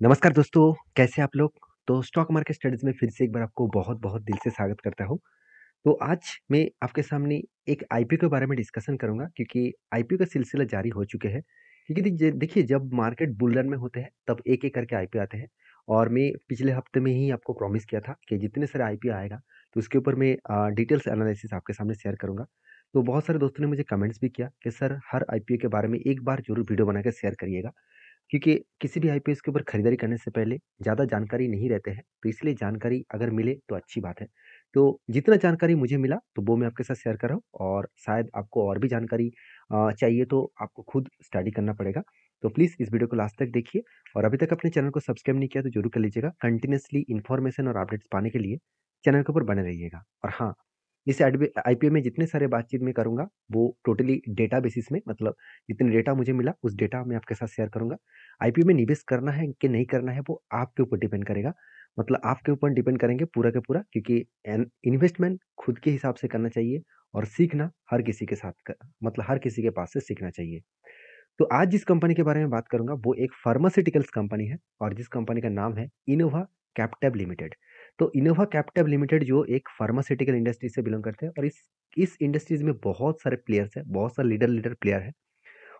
नमस्कार दोस्तों, कैसे आप लोग? तो स्टॉक मार्केट स्टडीज़ में फिर से एक बार आपको बहुत-बहुत दिल से स्वागत करता हूँ। तो आज मैं आपके सामने एक आईपीओ के बारे में डिस्कशन करूँगा क्योंकि आईपीओ का सिलसिला जारी हो चुके हैं। क्योंकि देखिए जब मार्केट बुल रन में होते हैं तब एक-एक करके आईपीओ आते हैं और मैं पिछले हफ्ते में ही आपको प्रॉमिस किया था कि जितने सारे आईपीओ आएगा तो उसके ऊपर मैं डिटेल्स एनालिसिस आपके सामने शेयर करूँगा। तो बहुत सारे दोस्तों ने मुझे कमेंट्स भी किया कि सर हर आईपीओ के बारे में एक बार ज़रूर वीडियो बना के शेयर करिएगा। क्योंकि किसी भी आईपीएस के ऊपर खरीदारी करने से पहले ज़्यादा जानकारी नहीं रहते हैं, तो इसलिए जानकारी अगर मिले तो अच्छी बात है। तो जितना जानकारी मुझे मिला, तो वो मैं आपके साथ शेयर कर रहा हूँ और शायद आपको और भी जानकारी चाहिए तो आपको खुद स्टडी करना पड़ेगा। तो प्लीज़ इस वीडियो को लास्ट तक देखिए और अभी तक अपने चैनल को सब्सक्राइब नहीं किया तो ज़रूर कर लीजिएगा। कंटिन्यूअसली इन्फॉर्मेशन और अपडेट्स पाने के लिए चैनल के ऊपर बने रहिएगा। और हाँ, इस आईपीओ में जितने सारे बातचीत मैं करूँगा, वो टोटली डेटा बेसिस में मतलब जितने डेटा मुझे मिला, उस डेटा मैं आपके साथ शेयर करूँगा। आईपीओ में निवेश करना है कि नहीं करना है वो आपके ऊपर डिपेंड करेगा। मतलब आपके ऊपर डिपेंड करेंगे पूरा का पूरा क्योंकि इन्वेस्टमेंट खुद के हिसाब से करना चाहिए और सीखना हर किसी के साथ मतलब हर किसी के पास से सीखना चाहिए। तो आज जिस कंपनी के बारे में बात करूंगा वो एक फार्मास्यूटिकल्स कंपनी है और जिस कंपनी का नाम है इनोवा कैप्टिव लिमिटेड। तो इनोवा कैप्टिव लिमिटेड जो एक फार्मास्यूटिकल इंडस्ट्री से बिलोंग करते हैं और इस इंडस्ट्रीज में बहुत सारे प्लेयर्स हैं, बहुत सारे लीडर लीडर प्लेयर हैं।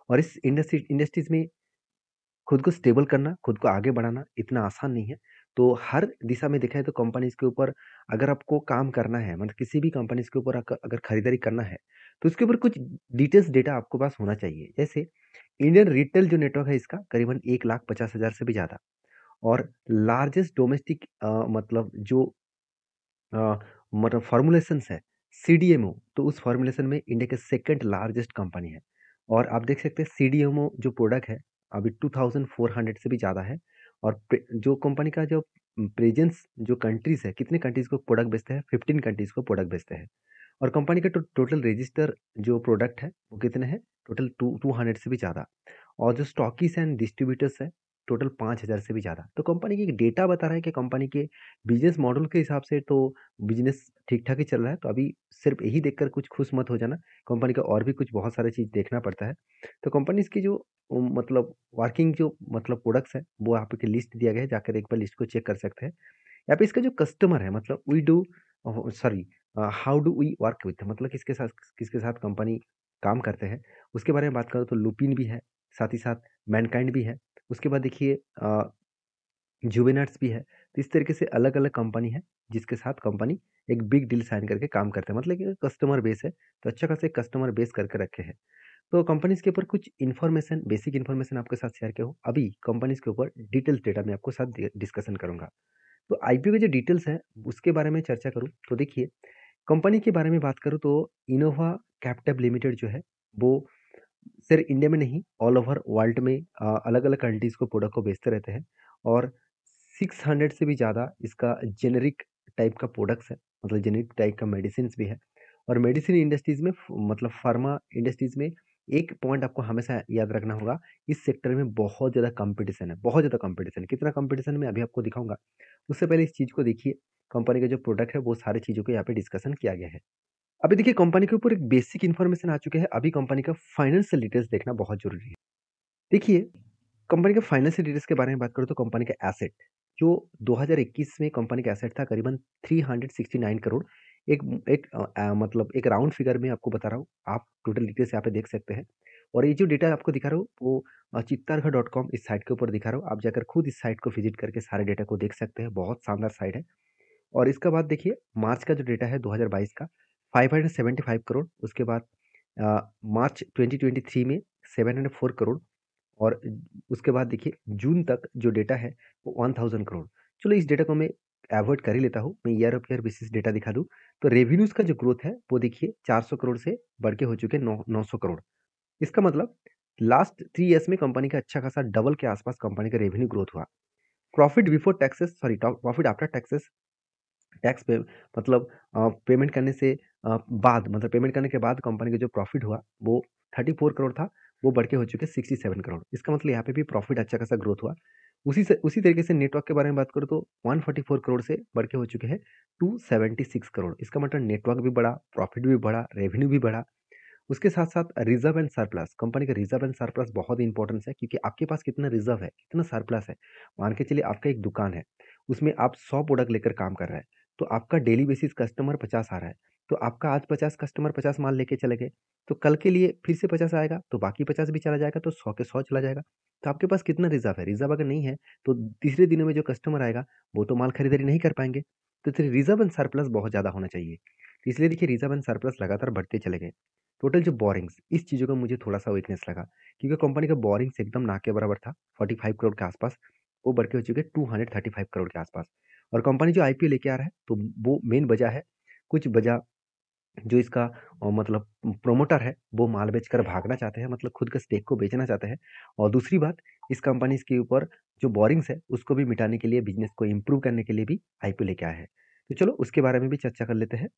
और इस इंडस्ट्रीज में खुद को स्टेबल करना, खुद को आगे बढ़ाना इतना आसान नहीं है। तो हर दिशा में देखा है तो कंपनीज़ के ऊपर अगर आपको काम करना है, मतलब किसी भी कंपनीज़ के ऊपर अगर खरीदारी करना है, तो उसके ऊपर कुछ डिटेल्स डेटा आपके पास होना चाहिए। जैसे इंडियन रिटेल जो नेटवर्क है इसका करीबन 1,50,000 से भी ज़्यादा और लार्जेस्ट डोमेस्टिक मतलब जो मतलब फ़ॉर्मूलेशंस है, सीडीएमओ, तो उस फ़ॉर्मूलेशन में इंडिया के सेकंड लार्जेस्ट कंपनी है। और आप देख सकते हैं सीडीएमओ जो प्रोडक्ट है, अभी 2400 से भी ज़्यादा है और जो कंपनी का जो प्रेजेंस जो कंट्रीज़ है, कितने कंट्रीज़ को प्रोडक्ट बेचते हैं? 15 कंट्रीज़ को प्रोडक्ट बेचते हैं। और कंपनी का टोटल रजिस्टर जो प्रोडक्ट है, वो कितने हैं? टोटल 200 से भी ज़्यादा। और जो स्टॉकीज़ एंड डिस्ट्रीब्यूटर्स है, टोटल 5000 से भी ज़्यादा। तो कंपनी की एक डेटा बता रहा है कि कंपनी के बिज़नेस मॉडल के हिसाब से तो बिज़नेस ठीक-ठाक ही चल रहा है। तो अभी सिर्फ़ यही देखकर कुछ खुश मत हो जाना, कंपनी का और भी कुछ बहुत सारी चीज़ देखना पड़ता है। तो कंपनीज़ की जो मतलब वर्किंग जो मतलब प्रोडक्ट्स हैं, वो यहाँ पे लिस्ट दिया गया है, जाकर एक बार लिस्ट को चेक कर सकते हैं। यहाँ पे इसका जो कस्टमर है मतलब we do sorry how do we work with मतलब किसके साथ कंपनी काम करते हैं, उसके बारे में बात करूँ तो लुपिन भी है, साथ ही साथ मैनकाइंड भी है। उसके बाद देखिए जुवेनट्स भी है। तो इस तरीके से अलग-अलग कंपनी है, जिसके साथ कंपनी एक बिग डील साइन करके काम करते हैं। मतलब कि कस्टमर बेस है, तो अच्छा खासा एक कस्टमर बेस करके रखे हैं। तो कंपनीज़ के ऊपर कुछ इन्फॉर्मेशन, बेसिक इन्फॉर्मेशन आपके साथ शेयर किया हूँ। अभी कंपनीज़ के ऊपर डिटेल्स डेटा मैं आपके साथ डिस्कशन करूँगा। तो आईपीओ के जो डिटेल्स हैं, उसके बारे में चर्चा करूँ, तो देखिए कंपनी के बारे में बात करूँ तो इनोवा कैपिटल लिमिटेड जो है, वो सिर्फ इंडिया में नहीं, ऑल ओवर वर्ल्ड में अलग-अलग कंट्रीज़ को प्रोडक्ट को बेचते रहते हैं और 600 से भी ज़्यादा इसका जेनेरिक टाइप का प्रोडक्ट्स है, मतलब जेनेरिक टाइप का मेडिसिन्स भी है। और मेडिसिन इंडस्ट्रीज़ में मतलब फार्मा इंडस्ट्रीज़ में एक पॉइंट आपको हमेशा याद रखना होगा, इस सेक्टर में बहुत ज़्यादा कॉम्पिटिशन है, बहुत ज़्यादा कॉम्पिटिशन है। कितना कॉम्पिटिशन मैं अभी आपको दिखाऊँगा। उससे पहले इस चीज़ को देखिए, कंपनी का जो प्रोडक्ट है, वो सारी चीज़ों को यहाँ पे डिस्कशन किया गया है। अभी देखिए कंपनी के ऊपर एक बेसिक इन्फॉर्मेशन आ चुके हैं, अभी कंपनी का फाइनेंशियल डिटेल्स देखना बहुत ज़रूरी है। देखिए, कंपनी के फाइनेंशियल डिटेल्स के बारे में बात करूँ तो कंपनी का एसेट, जो 2021 में कंपनी का एसेट था करीबन 369 करोड़। एक एक मतलब एक राउंड फिगर में आपको बता रहा हूँ, आप टोटल डिटेल्स यहाँ पे देख सकते हैं। और ये जो डेटा आपको दिखा रहा हूँ, वो चित्तारगढ़ डॉट कॉम इस साइट के ऊपर दिखा रहा हूँ। आप जाकर खुद इस साइट को विज़िट करके सारे डेटा को देख सकते हैं, बहुत शानदार साइट है। और इसके बाद देखिए मार्च का जो डेटा है 2022 का 575 करोड़, उसके बाद मार्च 2023 में 704 करोड़ और उसके बाद देखिए जून तक जो डेटा है वो 1000 करोड़। चलो इस डेटा को मैं अवॉइड कर ही लेता हूँ, मैं year of year basis data दिखा दूँ। तो रेवेन्यूज़ का जो ग्रोथ है वो देखिए 400 करोड़ से बढ़ के हो चुके हैं 900 करोड़। इसका मतलब लास्ट 3 इयर्स में कंपनी का अच्छा खासा डबल के आसपास कंपनी का रेवेन्यू ग्रोथ हुआ। Profit before taxes sorry profit after taxes tax पे मतलब पेमेंट करने से बाद मतलब पेमेंट करने के बाद कंपनी का जो प्रॉफिट हुआ वो 34 करोड़ था, वो बढ़ के हो चुके 67 करोड़। इसका मतलब यहाँ पे भी प्रॉफिट अच्छा खासा ग्रोथ हुआ। उसी तरीके से नेटवर्क के बारे में बात करूँ तो 144 करोड़ से बढ़ के हो चुके हैं 276 करोड़। इसका मतलब नेटवर्क भी बढ़ा, प्रॉफिट भी बढ़ा, रेवेन्यू भी बढ़ा। उसके साथ-साथ रिज़र्व एंड सरप्लस, कंपनी का रिज़र्व एंड सरप्लस बहुत इम्पोर्टेंस है क्योंकि आपके पास कितना रिज़र्व है, कितना सरप्लस है। मान के चलिए आपका एक दुकान है, उसमें आप 100 प्रोडक्ट लेकर काम कर रहे हैं, तो आपका डेली बेसिस कस्टमर 50 आ रहा है, तो आपका आज 50 कस्टमर 50 माल लेके चले गए, तो कल के लिए फिर से 50 आएगा, तो बाकी 50 भी चला जाएगा, तो 100 के 100 चला जाएगा। तो आपके पास कितना रिज़र्व है? रिज़र्व अगर नहीं है, तो तीसरे दिनों में जो कस्टमर आएगा, वो तो माल खरीदारी नहीं कर पाएँगे। तो फिर रिज़र्व एंड सरप्लस बहुत ज़्यादा होना चाहिए। तो इसलिए देखिए रिज़र्व एंड सरप्लस लगातार बढ़ते चले गए। टोटल जो बोरिंग्स, इस चीज़ों का मुझे थोड़ा-सा वीकनेस लगा क्योंकि कंपनी का बोरिंग्स एकदम ना के बराबर था, 45 करोड़ के आसपास, वो बढ़ के हो चुके 235 करोड़ के आसपास। और कंपनी जो आईपीओ लेके आ रहा है, तो वो मेन वजह है, कुछ वजह जो इसका मतलब प्रोमोटर है, वो माल बेचकर भागना चाहते हैं, मतलब खुद का स्टेक को बेचना चाहते हैं। और दूसरी बात, इस कंपनी के ऊपर जो बोरिंग्स है, उसको भी मिटाने के लिए, बिज़नेस को इम्प्रूव करने के लिए भी आईपीओ लेके आया है। तो चलो उसके बारे में भी चर्चा कर लेते हैं।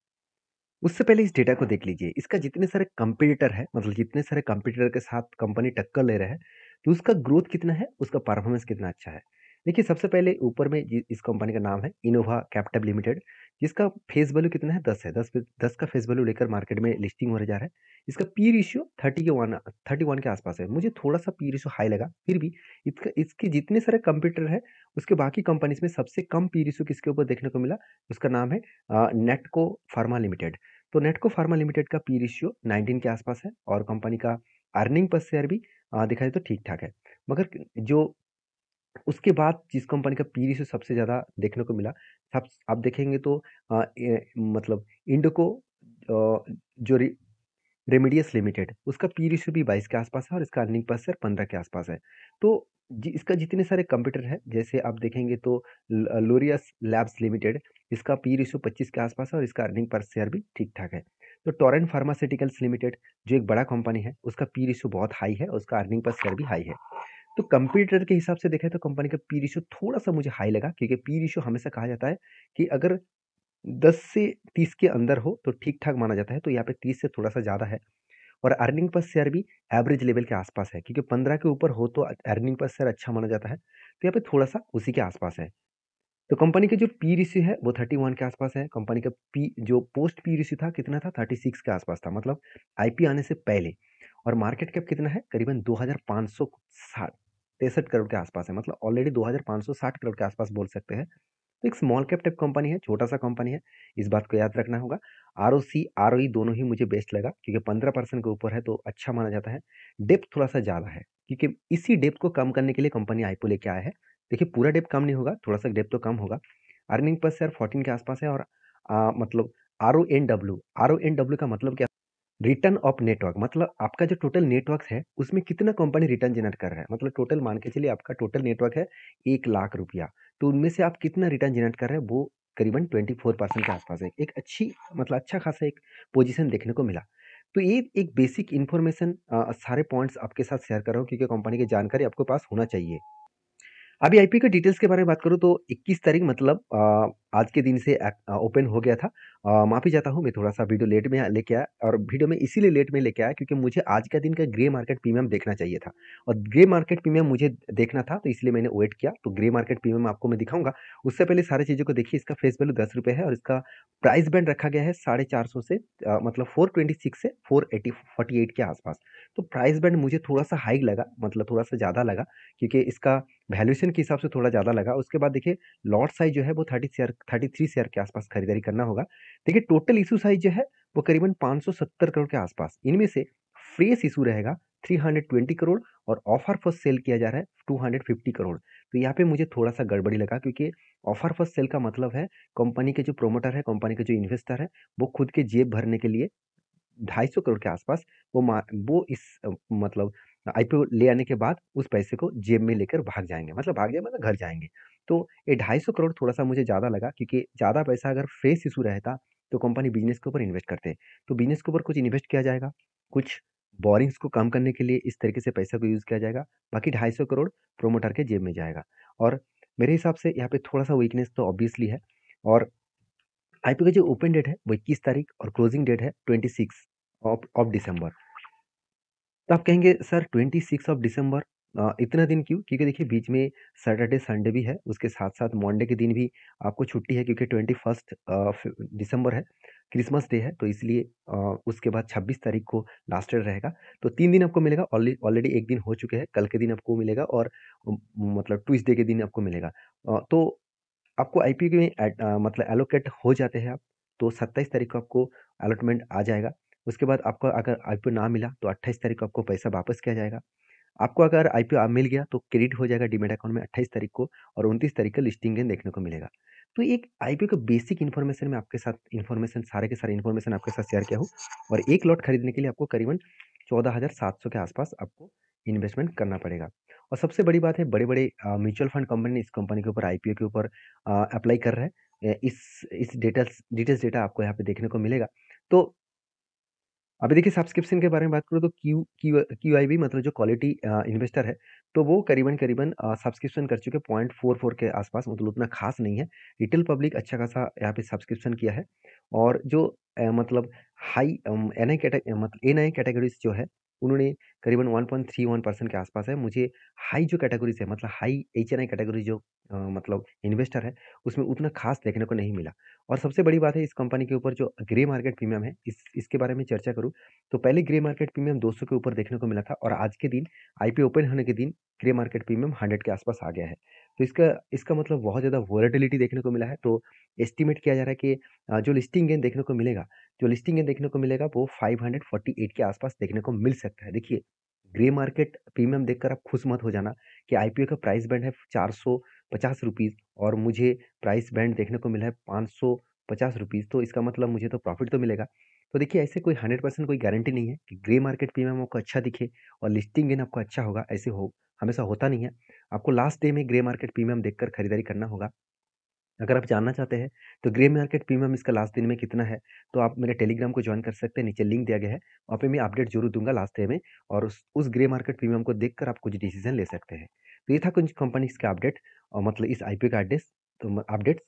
उससे पहले इस डेटा को देख लीजिए, इसका जितने सारे कंपटीटर है, मतलब जितने सारे कंपटीटर के साथ कंपनी टक्कर ले रहा है, तो उसका ग्रोथ कितना है, उसका परफॉर्मेंस कितना अच्छा है। देखिए सबसे पहले ऊपर में इस कंपनी का नाम है इनोवा कैपिटल लिमिटेड, जिसका फेस वैल्यू कितना है, 10 है। 10 का फेस वैल्यू लेकर मार्केट में लिस्टिंग होने जा रहा है। इसका पी रेशियो 31 के आसपास है। मुझे थोड़ा सा पी रेशियो हाई लगा, फिर भी इसके जितने सारे कंपटीटर है, उसके बाकी कंपनीज में सबसे कम पी रेशियो किसके ऊपर देखने को मिला, उसका नाम है नेटको फार्मा लिमिटेड। तो नेटको फार्मा लिमिटेड का पी रेशियो 19 के आसपास है और कंपनी का अर्निंग पर शेयर भी देखा जाए तो ठीक ठाक है। मगर जो उसके बाद जिस कंपनी का पी रेशियो सबसे ज़्यादा देखने को मिला, सब आप देखेंगे तो मतलब इंडोको जो रेमेडियस लिमिटेड, उसका पी रेशियो भी 22 के आसपास है और इसका अर्निंग पर शेयर 15 के आसपास है। तो इसका जितने सारे कंपटीटर हैं, जैसे आप देखेंगे तो लोरियस लैब्स लिमिटेड, इसका पी रेशियो 25 के आसपास है और इसका अर्निंग पर शेयर भी ठीक ठाक है। तो टोरेंट फार्मास्यूटिकल्स लिमिटेड, जो एक बड़ा कंपनी है, उसका पी रेशियो बहुत हाई है और उसका अर्निंग पर शेयर भी हाई है। तो कंपटीटर के हिसाब से देखें तो कंपनी का पी रेशियो थोड़ा सा मुझे हाई लगा, क्योंकि पी रेशियो हमेशा कहा जाता है कि अगर 10 से 30 के अंदर हो तो ठीक ठाक माना जाता है, तो यहाँ पे 30 से थोड़ा सा ज़्यादा है। और अर्निंग पर शेयर भी एवरेज लेवल के आसपास है, क्योंकि 15 के ऊपर हो तो अर्निंग पर शेयर अच्छा माना जाता है, तो यहाँ पे थोड़ा सा उसी के आसपास है। तो कंपनी का जो पी रेशियो है वो 31 के आसपास है। कंपनी का पी जो पोस्ट पी रेशियो था कितना था, 36 के आसपास था, मतलब आईपीओ आने से पहले। और मार्केट कैप कितना है, करीबन 2563 करोड़ के आसपास है, मतलब ऑलरेडी 2560 करोड़ के आसपास बोल सकते हैं। तो एक स्मॉल कैप टाइप कंपनी है, छोटा सा कंपनी है, इस बात को याद रखना होगा। आरओसी आरओई दोनों ही मुझे बेस्ट लगा, क्योंकि 15% के ऊपर है तो अच्छा माना जाता है। डेप्थ थोड़ा सा ज़्यादा है, क्योंकि इसी डेप्थ को कम करने के लिए कंपनी आईपीओ लेके आया है। देखिए पूरा डेप्थ कम नहीं होगा, थोड़ा सा डेप्थ तो कम होगा। अर्निंग पर शेयर 14 के आसपास है और मतलब आर ओ एन डब्ल्यू का मतलब क्या, रिटर्न ऑफ नेटवर्क, मतलब आपका जो टोटल नेटवर्क है उसमें कितना कंपनी रिटर्न जनरेट कर रहा है। मतलब टोटल मान के चलिए आपका टोटल नेटवर्क है 1 लाख रुपया, तो उनमें से आप कितना रिटर्न जनरेट कर रहे हैं, वो करीबन 24% के आसपास है। एक अच्छी, मतलब अच्छा खासा एक पोजीशन देखने को मिला। तो ये एक बेसिक इन्फॉर्मेशन, सारे पॉइंट्स आपके साथ शेयर कर रहा हूँ, क्योंकि कंपनी की जानकारी आपके पास होना चाहिए। अभी आईपीओ के डिटेल्स के बारे में बात करूँ तो 21 तारीख, मतलब आज के दिन से ओपन हो गया था। माफ़ी चाहता हूँ, मैं थोड़ा सा वीडियो लेट में लेके आया, और वीडियो में इसीलिए लेट में लेके आया क्योंकि मुझे आज का दिन का ग्रे मार्केट प्रीमियम देखना चाहिए था, और ग्रे मार्केट प्रीमियम मुझे देखना था, तो इसलिए मैंने वेट किया। तो ग्रे मार्केट प्रीमियम आपको मैं दिखाऊंगा, उससे पहले सारी चीज़ों को देखिए। इसका फेस वैल्यू 10 रुपये है और इसका प्राइस बैंड रखा गया है 450 से मतलब 426 से 448 के आसपास। तो प्राइस बैंड मुझे थोड़ा सा हाई लगा, मतलब थोड़ा सा ज़्यादा लगा, क्योंकि इसका वैल्यूएशन के हिसाब से थोड़ा ज़्यादा लगा। उसके बाद देखिए लॉट साइज जो है वो 33 शेयर के आसपास खरीदारी करना होगा। देखिए टोटल इशू साइज जो है वो करीबन 570 करोड़ के आसपास। इनमें से फ्रेश इशू रहेगा 320 करोड़ और ऑफर फॉर सेल किया जा रहा है 250 करोड़। तो यहाँ पे मुझे थोड़ा सा गड़बड़ी लगा, क्योंकि ऑफर फॉर सेल का मतलब है कंपनी के जो प्रोमोटर है, कंपनी के जो इन्वेस्टर है, वो खुद के जेब भरने के लिए 250 करोड़ के आसपास वो इस मतलब आईपीओ ले आने के बाद उस पैसे को जेब में लेकर भाग जाएंगे, मतलब भाग जाए मतलब घर जाएंगे। तो ये 250 करोड़ थोड़ा सा मुझे ज़्यादा लगा, क्योंकि ज़्यादा पैसा अगर फ्रेश इशू रहता तो कंपनी बिजनेस के ऊपर इन्वेस्ट करते। तो बिजनेस के ऊपर कुछ इन्वेस्ट किया जाएगा, कुछ बोरिंग्स को कम करने के लिए इस तरीके से पैसा को यूज़ किया जाएगा, बाकी 250 करोड़ प्रोमोटर के जेब में जाएगा। और मेरे हिसाब से यहाँ पे थोड़ा सा वीकनेस तो ऑब्वियसली है। और आईपीओ का जो ओपन डेट है वो 21 तारीख और क्लोजिंग डेट है 26 ऑफ दिसंबर। तो आप कहेंगे सर 26 ऑफ दिसंबर इतना दिन क्यों? क्योंकि देखिए बीच में सैटरडे, संडे भी है, उसके साथ-साथ मंडे के दिन भी आपको छुट्टी है क्योंकि 21st दिसंबर है, क्रिसमस डे है, तो इसलिए उसके बाद 26 तारीख को लास्ट डे रहेगा। तो 3 दिन आपको मिलेगा, ऑलरेडी 1 दिन हो चुके हैं, कल के दिन आपको मिलेगा और उम, मतलब ट्यूसडे के दिन आपको मिलेगा। तो आपको आईपीओ में मतलब एलोकेट हो जाते हैं आप, तो 27 तारीख को आपको अलॉटमेंट आ जाएगा। उसके बाद आपको अगर आईपीओ ना मिला, तो 28 तारीख को आपको पैसा वापस किया जाएगा। आपको अगर आईपीओ मिल गया तो क्रेडिट हो जाएगा डीमैट अकाउंट में 28 तारीख को और 29 तारीख का लिस्टिंग गेन देखने को मिलेगा। तो एक आईपीओ का बेसिक इन्फॉर्मेशन मैं आपके साथ इन्फॉर्मेशन सारे के सारे इन्फॉर्मेशन आपके साथ शेयर किया हूँ और एक लॉट खरीदने के लिए आपको करीबन 14,700 के आसपास आपको इन्वेस्टमेंट करना पड़ेगा। और सबसे बड़ी बात है बड़े-बड़े म्यूचुअल फंड कंपनी इस कंपनी के ऊपर आईपीओ के ऊपर अप्लाई कर रहा है। इस डिटेल्स डेटा आपको यहाँ पे देखने को मिलेगा। तो अभी देखिए सब्सक्रिप्शन के बारे में बात करूँ तो क्यूआईबी मतलब जो क्वालिटी इन्वेस्टर है, तो वो करीबन सब्सक्रिप्शन कर चुके हैं 0.44 के आसपास, मतलब उतना खास नहीं है। रिटेल पब्लिक अच्छा खासा यहाँ पे सब्सक्रिप्शन किया है और जो मतलब हाई एनआई कैटेगरीज जो है, उन्होंने करीबन 1.31% के आसपास है। मुझे हाई जो कैटेगरीज है मतलब हाई एचएनआई कैटेगरी जो मतलब इन्वेस्टर है, उसमें उतना खास देखने को नहीं मिला। और सबसे बड़ी बात है इस कंपनी के ऊपर जो ग्रे मार्केट प्रीमियम है, इसके बारे में चर्चा करूँ तो पहले ग्रे मार्केट प्रीमियम 200 के ऊपर देखने को मिला था और आज के दिन आईपीओ ओपन होने के दिन ग्रे मार्केट प्रीमियम 100 के आसपास आ गया है। तो इसका इसका मतलब बहुत ज़्यादा वोलेटिलिटी देखने को मिला है। तो एस्टिमेट किया जा रहा है कि जो लिस्टिंग गेन देखने को मिलेगा वो 548 के आसपास देखने को मिल सकता है। देखिए ग्रे मार्केट प्रीमियम देखकर आप खुश मत हो जाना कि आईपीओ का प्राइस बैंड है 450 रुपीज़ और मुझे प्राइस बैंड देखने को मिला है 550 रुपीज़, तो इसका मतलब मुझे तो प्रॉफिट तो मिलेगा। तो देखिए ऐसे कोई 100% कोई गारंटी नहीं है कि ग्रे मार्केट प्रीमियम आपको अच्छा दिखे और लिस्टिंग गेन आपको अच्छा होगा, ऐसे हो हमेशा होता नहीं है। आपको लास्ट डे में ग्रे मार्केट प्रीमियम देखकर खरीदारी करना होगा। अगर आप जानना चाहते हैं तो ग्रे मार्केट प्रीमियम इसका लास्ट दिन में कितना है, तो आप मेरे टेलीग्राम को ज्वाइन कर सकते हैं, नीचे लिंक दिया गया है। वहाँ पे मैं अपडेट ज़रूर दूँगा लास्ट डे में और उस ग्रे मार्केट प्रीमियम को देखकर आप कुछ डिसीज़न ले सकते हैं। तो ये था कुछ कंपनीज़ का अपडेट और मतलब इस आईपीओ का अपडेट्स।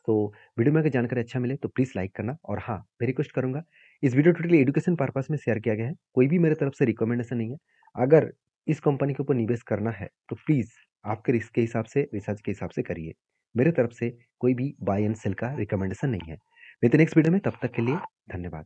तो वीडियो में अगर जानकारी अच्छा मिले तो प्लीज़ लाइक करना और हाँ, मैं रिक्वेस्ट करूँगा, इस वीडियो टोटली एजुकेशन पर्पज़ में शेयर किया गया है, कोई भी मेरे तरफ से रिकमेंडेशन नहीं है। अगर इस कंपनी के ऊपर निवेश करना है तो प्लीज़ आपके रिस्क के हिसाब से, रिसर्च के हिसाब से करिए। मेरे तरफ से कोई भी बाय एंड सेल का रिकमेंडेशन नहीं है। मिलते हैं नेक्स्ट वीडियो में, तब तक के लिए धन्यवाद।